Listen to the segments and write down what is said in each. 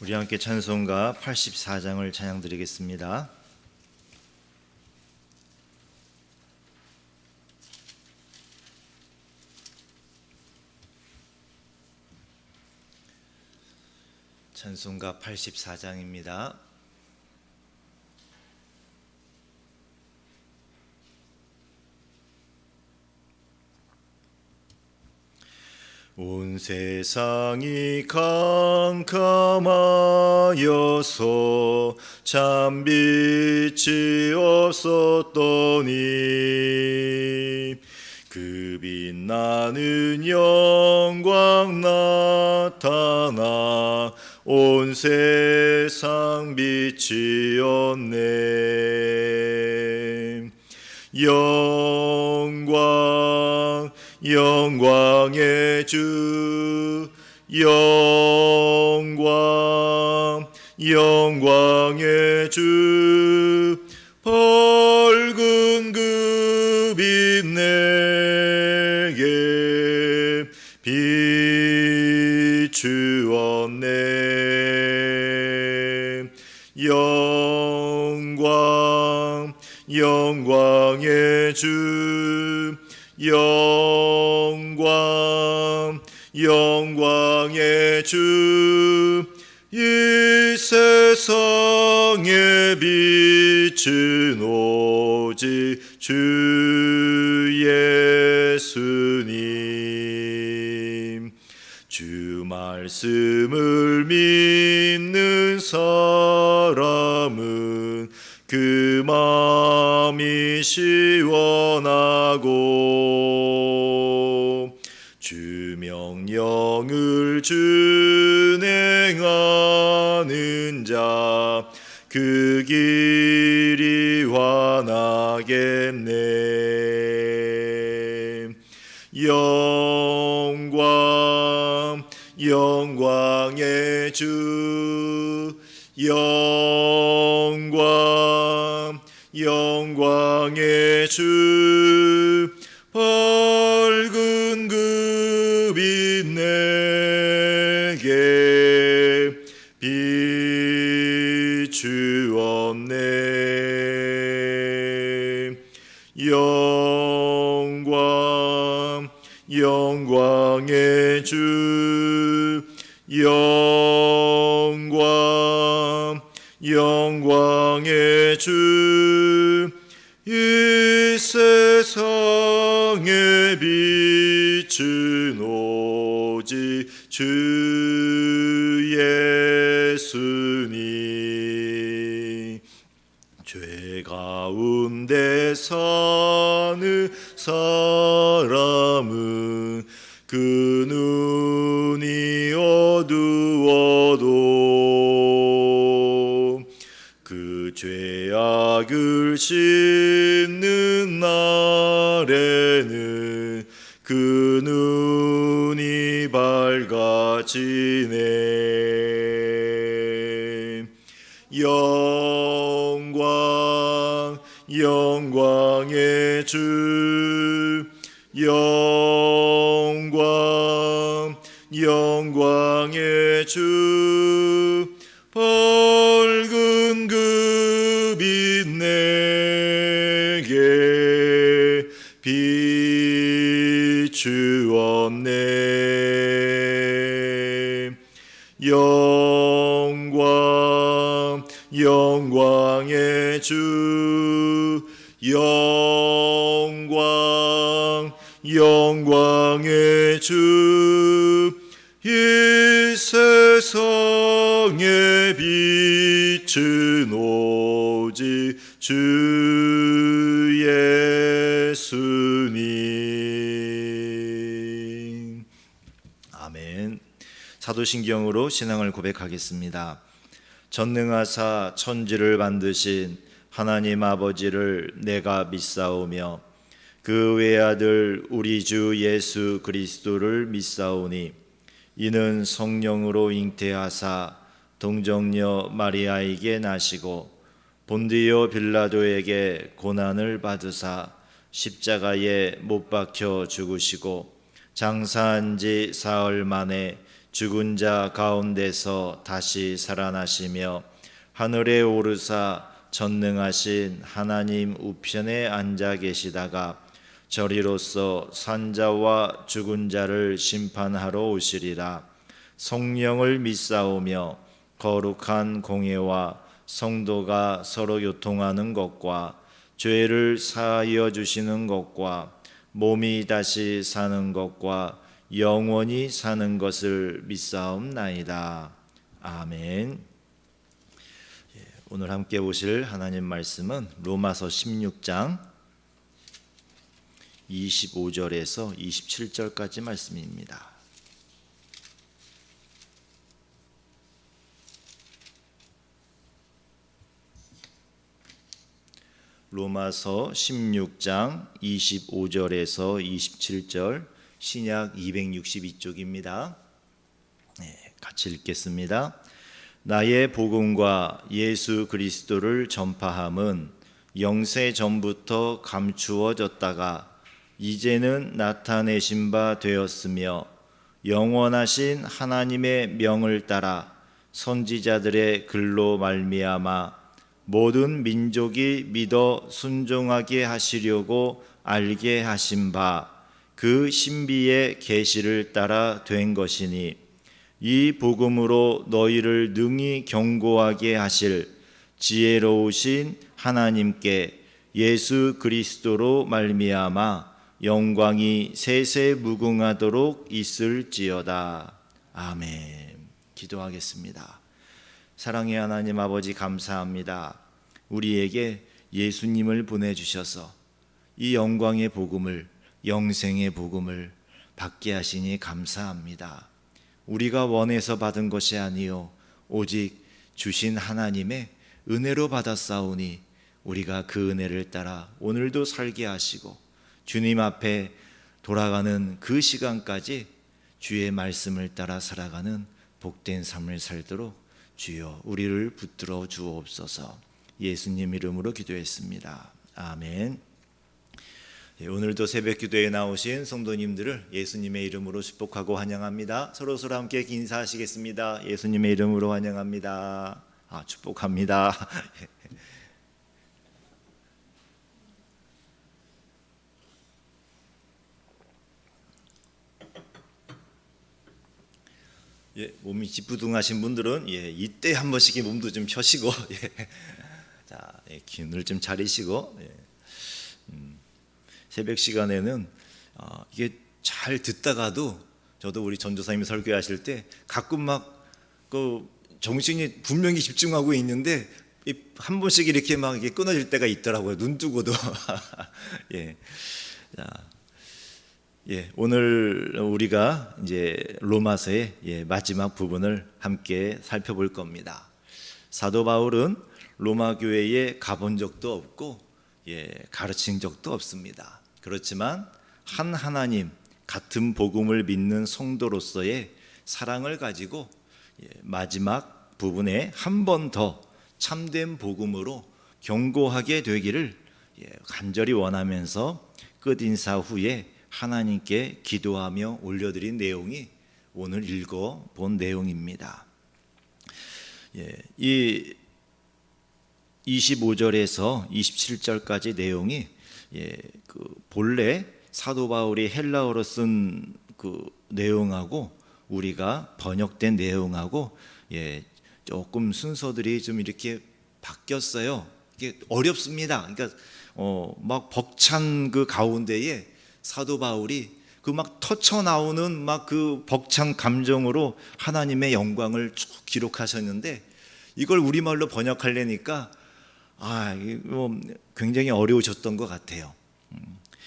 우리 함께 찬송가 84장을 찬양드리겠습니다. 찬송가 84장입니다. 온 세상이 캄캄하여서 참 빛이 없었더니 그 빛나는 영광 나타나 온 세상 빛이었네. 영광의 주, 영광의 주, 밝은 그 빛 내게 비추었네. 영광의 주, 영광의 주, 이 세상의 빛은 오직 주 예수님. 주 말씀을 믿는 사람은 그 마음이 시원하고 주 명령을 준행하는 자 그 길이 환하겠네. 영광의 주, 영광의 주, 밝은 그 빛 내게 비추었네. 영광의 주, 영광의 주, 이 세상의 빛은 오직 주 예수님. 죄 가운데 사는 사람은 그 눈이 어두워도 그 죄악을 씻는 날에는 그 눈이 밝아지네. 영광의 주, 영광의 주, 밝은 그 빛 내게 비추었네. 영광의 주, 영광의 주, 이 세상의 빛은 오직 주 예수님. 아멘. 사도신경으로 신앙을 고백하겠습니다. 전능하사 천지를 만드신 하나님 아버지를 내가 믿사오며 그 외아들 우리 주 예수 그리스도를 믿사오니 이는 성령으로 잉태하사 동정녀 마리아에게 나시고 본디오 빌라도에게 고난을 받으사 십자가에 못 박혀 죽으시고 장사한 지 사흘 만에 죽은 자 가운데서 다시 살아나시며 하늘에 오르사 전능하신 하나님 우편에 앉아 계시다가 저리로서 산자와 죽은 자를 심판하러 오시리라. 성령을 믿사오며 거룩한 공예와 성도가 서로 교통하는 것과 죄를 사하여 주시는 것과 몸이 다시 사는 것과 영원히 사는 것을 믿사옵나이다. 아멘. 오늘 함께 보실 하나님 말씀은 로마서 16장 25절에서 27절까지 말씀입니다. 로마서 16장 25절에서 27절 신약 262쪽입니다. 같이 읽겠습니다. 나의 복음과 예수 그리스도를 전파함은 영세 전부터 감추어졌다가 이제는 나타내신 바 되었으며 영원하신 하나님의 명을 따라 선지자들의 글로 말미암아 모든 민족이 믿어 순종하게 하시려고 알게 하신 바 그 신비의 계시를 따라 된 것이니 이 복음으로 너희를 능히 경고하게 하실 지혜로우신 하나님께 예수 그리스도로 말미암아 영광이 세세 무궁하도록 있을지어다. 아멘. 기도하겠습니다. 사랑의 하나님 아버지, 감사합니다. 우리에게 예수님을 보내주셔서 이 영광의 복음을, 영생의 복음을 받게 하시니 감사합니다. 우리가 원해서 받은 것이 아니요 오직 주신 하나님의 은혜로 받았사오니 우리가 그 은혜를 따라 오늘도 살게 하시고 주님 앞에 돌아가는 그 시간까지 주의 말씀을 따라 살아가는 복된 삶을 살도록 주여 우리를 붙들어 주옵소서. 예수님 이름으로 기도했습니다. 아멘. 오늘도 새벽 기도에 나오신 성도님들을 예수님의 이름으로 축복하고 환영합니다. 서로서로 함께 인사하시겠습니다. 예수님의 이름으로 환영합니다. 축복합니다. 몸이 찌뿌둥하신 분들은 이때 한 번씩 몸도 좀 펴시고 자, 기운을 좀 차리시고 새벽 시간에는 이게 잘 듣다가도 저도 우리 전도사님이 설교하실 때 가끔 막 그 정신이 분명히 집중하고 있는데 한 번씩 이렇게 막 이게 끊어질 때가 있더라고요. 눈 뜨고도. 오늘 우리가 이제 로마서의 마지막 부분을 함께 살펴볼 겁니다. 사도 바울은 로마 교회에 가본 적도 없고 가르친 적도 없습니다. 그렇지만 한 하나님 같은 복음을 믿는 성도로서의 사랑을 가지고 마지막 부분에 한 번 더 참된 복음으로 경고하게 되기를 간절히 원하면서 끝인사 후에 하나님께 기도하며 올려드린 내용이 오늘 읽어본 내용입니다. 이 25절에서 27절까지 내용이 본래 사도 바울이 헬라어로 쓴 그 내용하고 우리가 번역된 내용하고 조금 순서들이 좀 이렇게 바뀌었어요. 이게 어렵습니다. 그러니까 막 벅찬 그 가운데에 사도 바울이 그 막 터쳐 나오는 막 그 벅찬 감정으로 하나님의 영광을 쭉 기록하셨는데 이걸 우리말로 번역하려니까 굉장히 어려우셨던 것 같아요.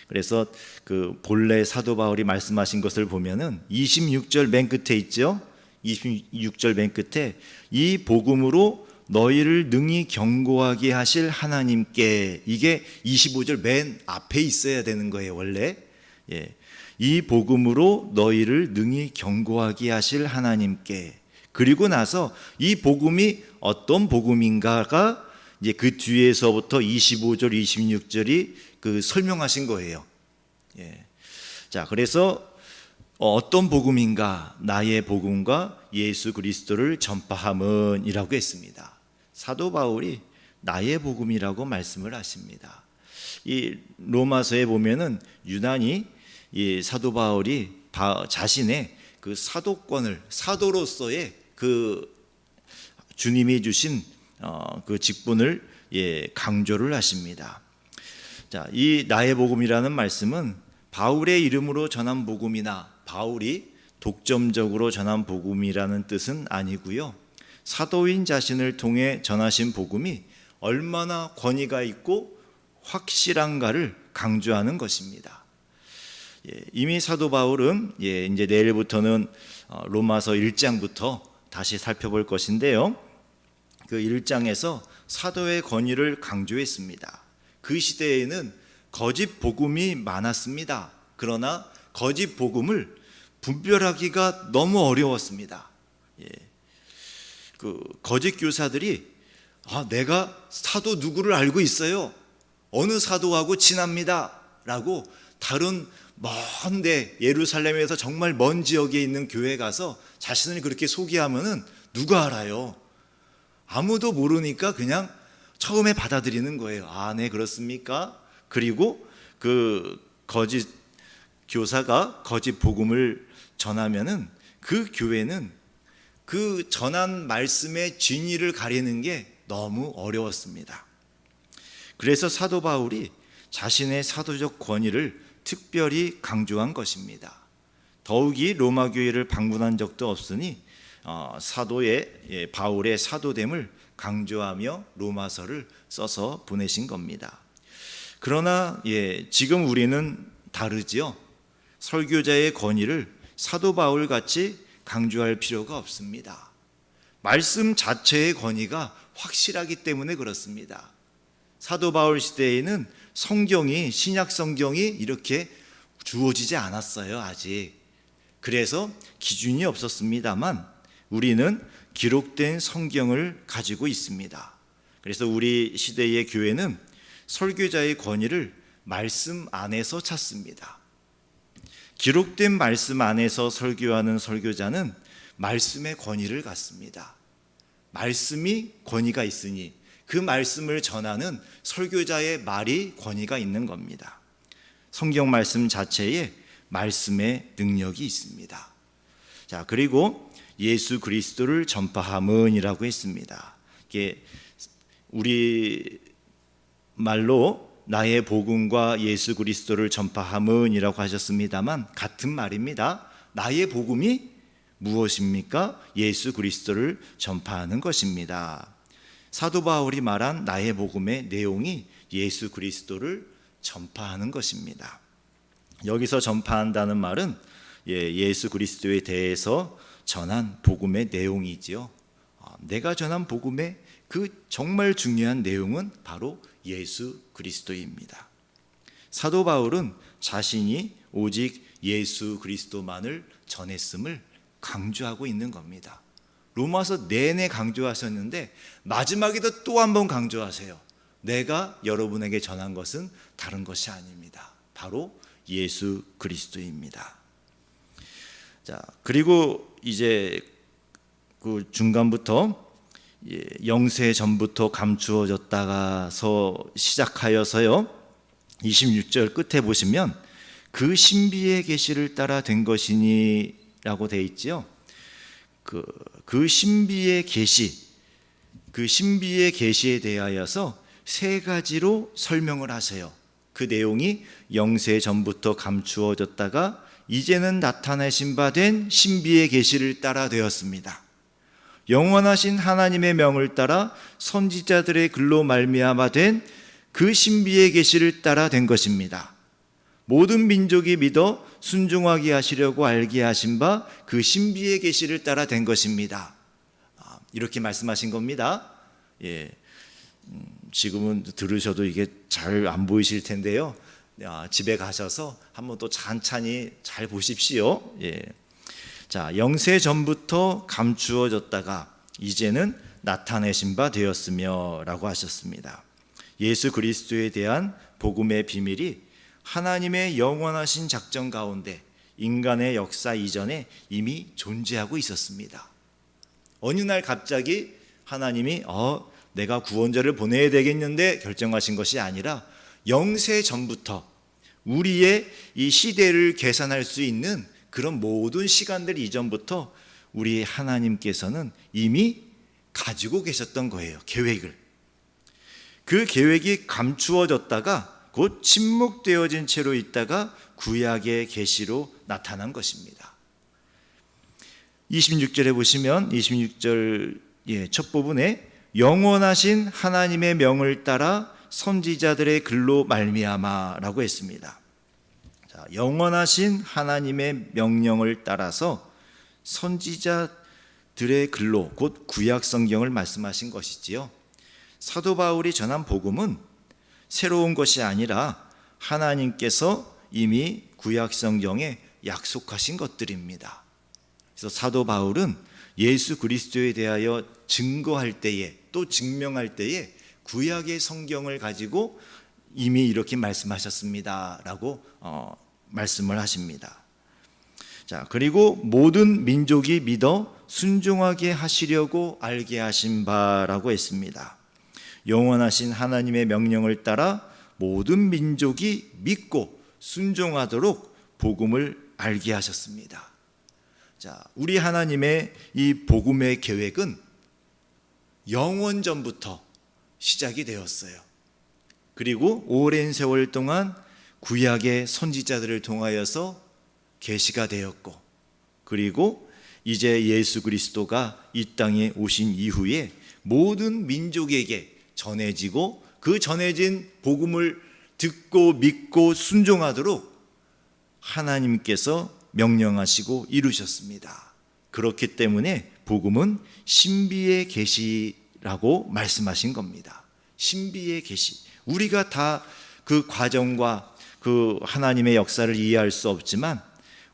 그래서 그 본래 사도 바울이 말씀하신 것을 보면은 26절 맨 끝에 있죠. 26절 맨 끝에 이 복음으로 너희를 능히 경고하게 하실 하나님께, 이게 25절 맨 앞에 있어야 되는 거예요, 원래. 이 복음으로 너희를 능히 경고하게 하실 하나님께. 그리고 나서 이 복음이 어떤 복음인가가 이제 그 뒤에서부터 25절, 26절이 그 설명하신 거예요. 자, 그래서 어떤 복음인가? 나의 복음과 예수 그리스도를 전파함은이라고 했습니다. 사도 바울이 나의 복음이라고 말씀을 하십니다. 이 로마서에 보면은 유난히 이 사도 바울이 자신의 그 사도권을, 사도로서의 그 주님이 주신 그 직분을 강조를 하십니다. 자, 이 나의 복음이라는 말씀은 바울의 이름으로 전한 복음이나 바울이 독점적으로 전한 복음이라는 뜻은 아니고요. 사도인 자신을 통해 전하신 복음이 얼마나 권위가 있고 확실한가를 강조하는 것입니다. 이미 사도 바울은 이제 내일부터는 로마서 1장부터 다시 살펴볼 것인데요. 그 1장에서 사도의 권위를 강조했습니다. 그 시대에는 거짓 복음이 많았습니다. 그러나 거짓 복음을 분별하기가 너무 어려웠습니다. 그 거짓 교사들이 내가 사도 누구를 알고 있어요. 어느 사도하고 친합니다. 라고 다른 먼데 예루살렘에서 정말 먼 지역에 있는 교회에 가서 자신을 그렇게 소개하면은 누가 알아요? 아무도 모르니까 그냥 처음에 받아들이는 거예요. 네, 그렇습니까? 그리고 그 거짓 교사가 거짓 복음을 전하면은 그 교회는 그 전한 말씀의 진위를 가리는 게 너무 어려웠습니다. 그래서 사도 바울이 자신의 사도적 권위를 특별히 강조한 것입니다. 더욱이 로마 교회를 방문한 적도 없으니 사도의 바울의 사도됨을 강조하며 로마서를 써서 보내신 겁니다. 그러나 지금 우리는 다르지요. 설교자의 권위를 사도 바울 같이 강조할 필요가 없습니다. 말씀 자체의 권위가 확실하기 때문에 그렇습니다. 사도 바울 시대에는 성경이, 신약 성경이 이렇게 주어지지 않았어요, 아직. 그래서 기준이 없었습니다만 우리는 기록된 성경을 가지고 있습니다. 그래서 우리 시대의 교회는 설교자의 권위를 말씀 안에서 찾습니다. 기록된 말씀 안에서 설교하는 설교자는 말씀의 권위를 갖습니다. 말씀이 권위가 있으니 그 말씀을 전하는 설교자의 말이 권위가 있는 겁니다. 성경 말씀 자체에 말씀의 능력이 있습니다. 자, 그리고 예수 그리스도를 전파함은이라고 했습니다. 이게 우리 말로 나의 복음과 예수 그리스도를 전파함은이라고 하셨습니다만 같은 말입니다. 나의 복음이 무엇입니까? 예수 그리스도를 전파하는 것입니다. 사도 바울이 말한 나의 복음의 내용이 예수 그리스도를 전파하는 것입니다. 여기서 전파한다는 말은 예수 그리스도에 대해서 전한 복음의 내용이지요. 내가 전한 복음의 그 정말 중요한 내용은 바로 예수 그리스도입니다. 사도 바울은 자신이 오직 예수 그리스도만을 전했음을 강조하고 있는 겁니다. 로마서 내내 강조하셨는데 마지막에도 또 한 번 강조하세요. 내가 여러분에게 전한 것은 다른 것이 아닙니다. 바로 예수 그리스도입니다. 자, 그리고 이제 그 중간부터 영세 전부터 감추어졌다가서 시작하여서요. 26절 끝에 보시면 그 신비의 계시를 따라 된 것이니 라고 되어 있지요. 그 신비의 계시, 그 신비의 계시에 대하여서 세 가지로 설명을 하세요. 그 내용이 영세 전부터 감추어졌다가 이제는 나타내신 바 된 신비의 계시를 따라 되었습니다. 영원하신 하나님의 명을 따라 선지자들의 글로 말미암아 된 그 신비의 계시를 따라 된 것입니다. 모든 민족이 믿어 순종하게 하시려고 알게 하신 바 그 신비의 계시를 따라 된 것입니다. 이렇게 말씀하신 겁니다. 지금은 들으셔도 이게 잘 안 보이실 텐데요. 집에 가셔서 한번 또 찬찬히 잘 보십시오. 자, 영세 전부터 감추어졌다가 이제는 나타내신 바 되었으며 라고 하셨습니다. 예수 그리스도에 대한 복음의 비밀이 하나님의 영원하신 작정 가운데 인간의 역사 이전에 이미 존재하고 있었습니다. 어느 날 갑자기 하나님이 내가 구원자를 보내야 되겠는데 결정하신 것이 아니라 영세 전부터 우리의 이 시대를 계산할 수 있는 그런 모든 시간들 이전부터 우리 하나님께서는 이미 가지고 계셨던 거예요. 계획을. 그 계획이 감추어졌다가 곧 침묵되어진 채로 있다가 구약의 계시로 나타난 것입니다. 26절에 보시면 26절 첫 부분에 영원하신 하나님의 명을 따라 선지자들의 글로 말미암아라고 했습니다. 자, 영원하신 하나님의 명령을 따라서 선지자들의 글로 곧 구약 성경을 말씀하신 것이지요. 사도 바울이 전한 복음은 새로운 것이 아니라 하나님께서 이미 구약 성경에 약속하신 것들입니다. 그래서 사도 바울은 예수 그리스도에 대하여 증거할 때에 또 증명할 때에 구약의 성경을 가지고 이미 이렇게 말씀하셨습니다 라고 말씀을 하십니다. 자, 그리고 모든 민족이 믿어 순종하게 하시려고 알게 하신 바라고 했습니다. 영원하신 하나님의 명령을 따라 모든 민족이 믿고 순종하도록 복음을 알게 하셨습니다. 자, 우리 하나님의 이 복음의 계획은 영원 전부터 시작이 되었어요. 그리고 오랜 세월 동안 구약의 선지자들을 통하여서 계시가 되었고, 그리고 이제 예수 그리스도가 이 땅에 오신 이후에 모든 민족에게 전해지고 그 전해진 복음을 듣고 믿고 순종하도록 하나님께서 명령하시고 이루셨습니다. 그렇기 때문에 복음은 신비의 계시라고 말씀하신 겁니다. 신비의 계시. 우리가 다 그 과정과 그 하나님의 역사를 이해할 수 없지만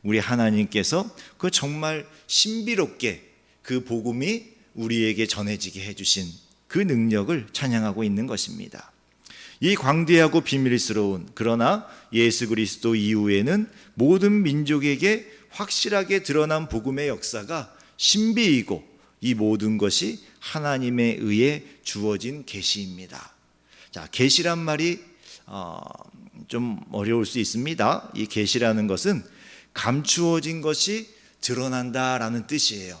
우리 하나님께서 그 정말 신비롭게 그 복음이 우리에게 전해지게 해주신 그 능력을 찬양하고 있는 것입니다. 이 광대하고 비밀스러운 그러나 예수 그리스도 이후에는 모든 민족에게 확실하게 드러난 복음의 역사가 신비이고 이 모든 것이 하나님에 의해 주어진 계시입니다. 자, 계시란 말이 좀 어려울 수 있습니다. 이 계시라는 것은 감추어진 것이 드러난다라는 뜻이에요.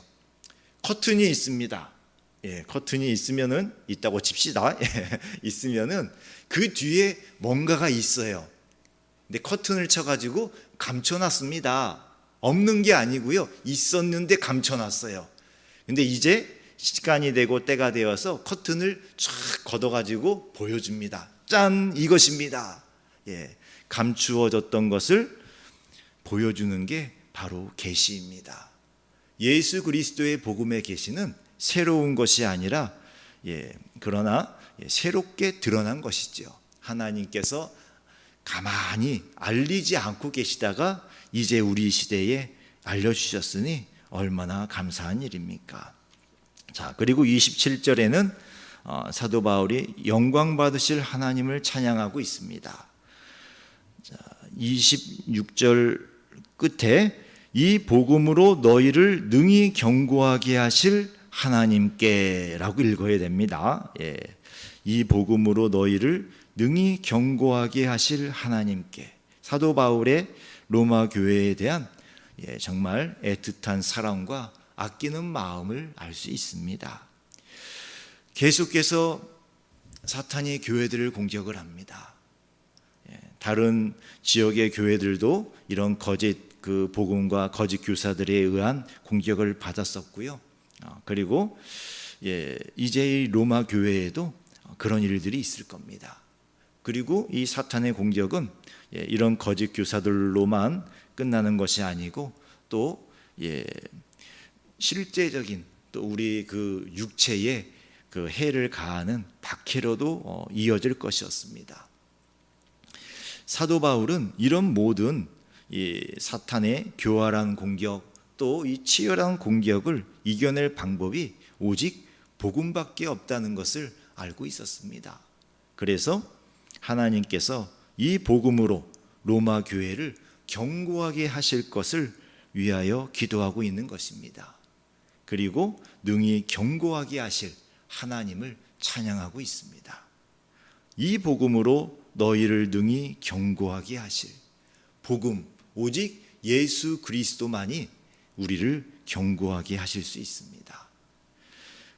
커튼이 있습니다. 커튼이 있으면은 있다고 칩시다. 있으면은 그 뒤에 뭔가가 있어요. 근데 커튼을 쳐가지고 감춰놨습니다. 없는 게 아니고요. 있었는데 감춰놨어요. 근데 이제 시간이 되고 때가 되어서 커튼을 쫙 걷어가지고 보여줍니다. 짠! 이것입니다. 감추어졌던 것을 보여주는 게 바로 계시입니다. 예수 그리스도의 복음의 계시는 새로운 것이 아니라 그러나 새롭게 드러난 것이죠. 하나님께서 가만히 알리지 않고 계시다가 이제 우리 시대에 알려주셨으니 얼마나 감사한 일입니까? 자, 그리고 27절에는 사도 바울이 영광 받으실 하나님을 찬양하고 있습니다. 자, 26절 끝에 이 복음으로 너희를 능히 경고하게 하실 하나님께라고 읽어야 됩니다. 이 복음으로 너희를 능히 경고하게 하실 하나님께. 사도 바울의 로마 교회에 대한 정말 애틋한 사랑과 아끼는 마음을 알 수 있습니다. 계속해서 사탄이 교회들을 공격을 합니다. 다른 지역의 교회들도 이런 거짓 그 복음과 거짓 교사들에 의한 공격을 받았었고요. 그리고 이제 이 로마 교회에도 그런 일들이 있을 겁니다. 그리고 이 사탄의 공격은 이런 거짓 교사들로만 끝나는 것이 아니고 또 실제적인 또 우리 그 육체에 그 해를 가하는 박해로도 이어질 것이었습니다. 사도 바울은 이런 모든 이 사탄의 교활한 공격 또 이 치열한 공격을 이겨낼 방법이 오직 복음밖에 없다는 것을 알고 있었습니다. 그래서 하나님께서 이 복음으로 로마 교회를 견고하게 하실 것을 위하여 기도하고 있는 것입니다. 그리고 능히 견고하게 하실 하나님을 찬양하고 있습니다. 이 복음으로 너희를 능히 견고하게 하실 복음, 오직 예수 그리스도만이 우리를 견고하게 하실 수 있습니다.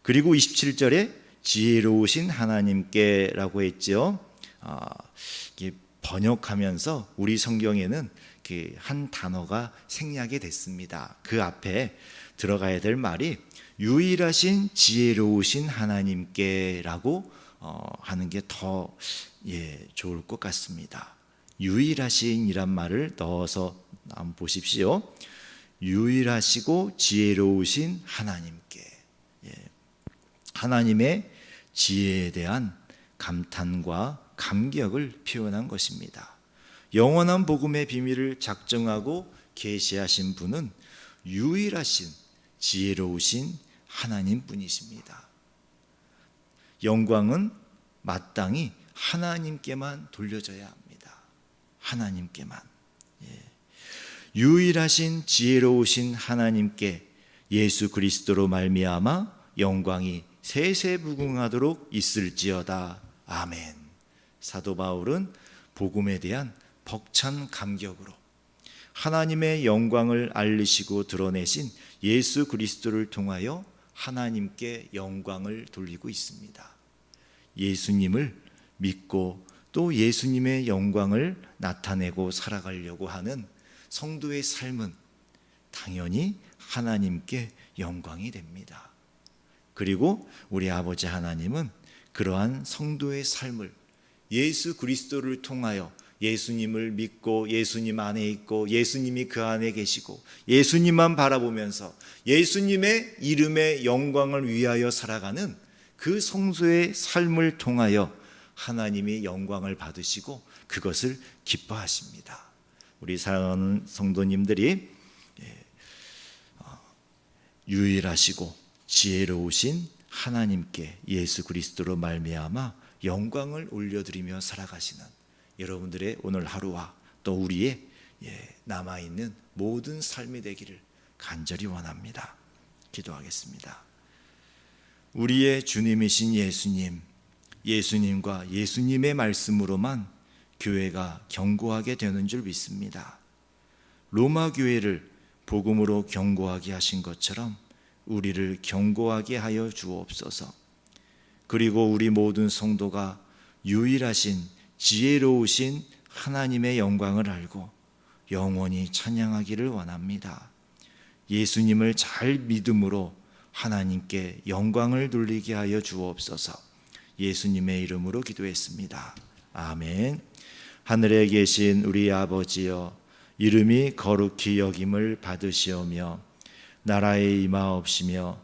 그리고 27절에 지혜로우신 하나님께라고 했죠. 번역하면서 우리 성경에는 한 단어가 생략이 됐습니다. 그 앞에 들어가야 될 말이 유일하신 지혜로우신 하나님께라고 하는 게 더 좋을 것 같습니다. 유일하신이란 말을 넣어서 한번 보십시오. 유일하시고 지혜로우신 하나님께, 하나님의 지혜에 대한 감탄과 감격을 표현한 것입니다. 영원한 복음의 비밀을 작정하고 계시하신 분은 유일하신 지혜로우신 하나님뿐이십니다. 영광은 마땅히 하나님께만 돌려져야 합니다. 하나님께만. 유일하신 지혜로우신 하나님께 예수 그리스도로 말미암아 영광이 세세무궁하도록 있을지어다. 아멘. 사도 바울은 복음에 대한 벅찬 감격으로 하나님의 영광을 알리시고 드러내신 예수 그리스도를 통하여 하나님께 영광을 돌리고 있습니다. 예수님을 믿고 또 예수님의 영광을 나타내고 살아가려고 하는 성도의 삶은 당연히 하나님께 영광이 됩니다. 그리고 우리 아버지 하나님은 그러한 성도의 삶을 예수 그리스도를 통하여 예수님을 믿고 예수님 안에 있고 예수님이 그 안에 계시고 예수님만 바라보면서 예수님의 이름의 영광을 위하여 살아가는 그 성도의 삶을 통하여 하나님이 영광을 받으시고 그것을 기뻐하십니다. 우리 사랑하는 성도님들이 유일하시고 지혜로우신 하나님께 예수 그리스도로 말미암아 영광을 올려드리며 살아가시는 여러분들의 오늘 하루와 또 우리의 남아있는 모든 삶이 되기를 간절히 원합니다. 기도하겠습니다. 우리의 주님이신 예수님, 예수님과 예수님의 말씀으로만 교회가 견고하게 되는 줄 믿습니다. 로마 교회를 복음으로 견고하게 하신 것처럼 우리를 견고하게 하여 주옵소서. 그리고 우리 모든 성도가 유일하신 지혜로우신 하나님의 영광을 알고 영원히 찬양하기를 원합니다. 예수님을 잘 믿음으로 하나님께 영광을 돌리게 하여 주옵소서. 예수님의 이름으로 기도했습니다. 아멘. 하늘에 계신 우리 아버지여, 이름이 거룩히 여김을 받으시오며 나라에 임하옵시며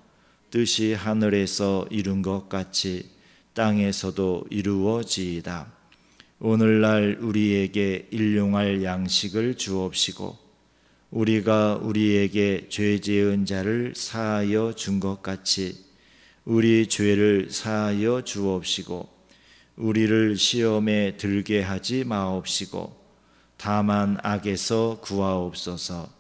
뜻이 하늘에서 이룬 것 같이 땅에서도 이루어지이다. 오늘날 우리에게 일용할 양식을 주옵시고 우리가 우리에게 죄 지은 자를 사하여 준 것 같이 우리 죄를 사하여 주옵시고 우리를 시험에 들게 하지 마옵시고 다만 악에서 구하옵소서.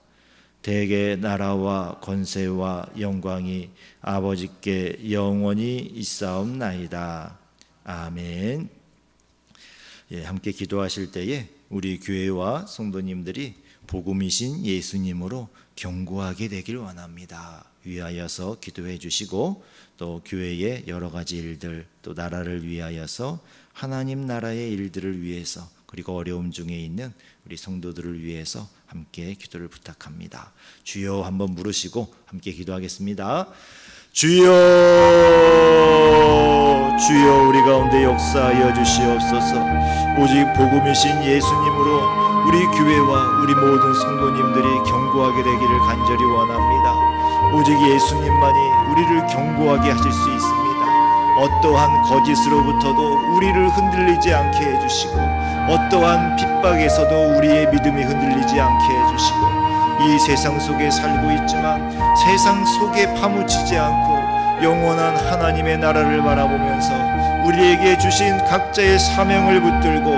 대개 나라와 권세와 영광이 아버지께 영원히 있사옵나이다. 아멘. 함께 기도하실 때에 우리 교회와 성도님들이 복음이신 예수님으로 견고하게 되길 원합니다. 위하여서 기도해 주시고 또 교회의 여러 가지 일들 또 나라를 위하여서 하나님 나라의 일들을 위해서 그리고 어려움 중에 있는 우리 성도들을 위해서 함께 기도를 부탁합니다. 주여 한번 부르시고 함께 기도하겠습니다. 주여, 주여 우리 가운데 역사하여 주시옵소서. 오직 복음이신 예수님으로 우리 교회와 우리 모든 성도님들이 견고하게 되기를 간절히 원합니다. 오직 예수님만이 우리를 견고하게 하실 수 있습니다. 어떠한 거짓으로부터도 우리를 흔들리지 않게 해주시고 어떠한 핍박에서도 우리의 믿음이 흔들리지 않게 해주시고 이 세상 속에 살고 있지만 세상 속에 파묻히지 않고 영원한 하나님의 나라를 바라보면서 우리에게 주신 각자의 사명을 붙들고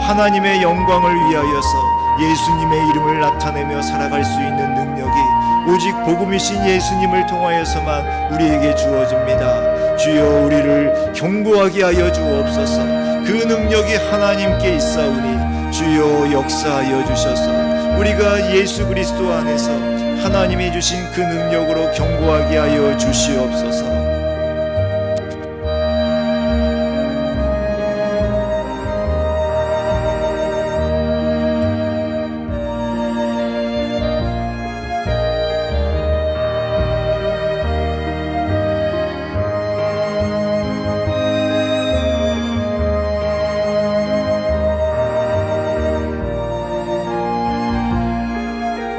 하나님의 영광을 위하여서 예수님의 이름을 나타내며 살아갈 수 있는 능력이 오직 복음이신 예수님을 통하여서만 우리에게 주어집니다. 주여 우리를 경고하게 하여 주옵소서. 그 능력이 하나님께 있사오니 주여 역사하여 주셔서 우리가 예수 그리스도 안에서 하나님이 주신 그 능력으로 경고하게 하여 주시옵소서.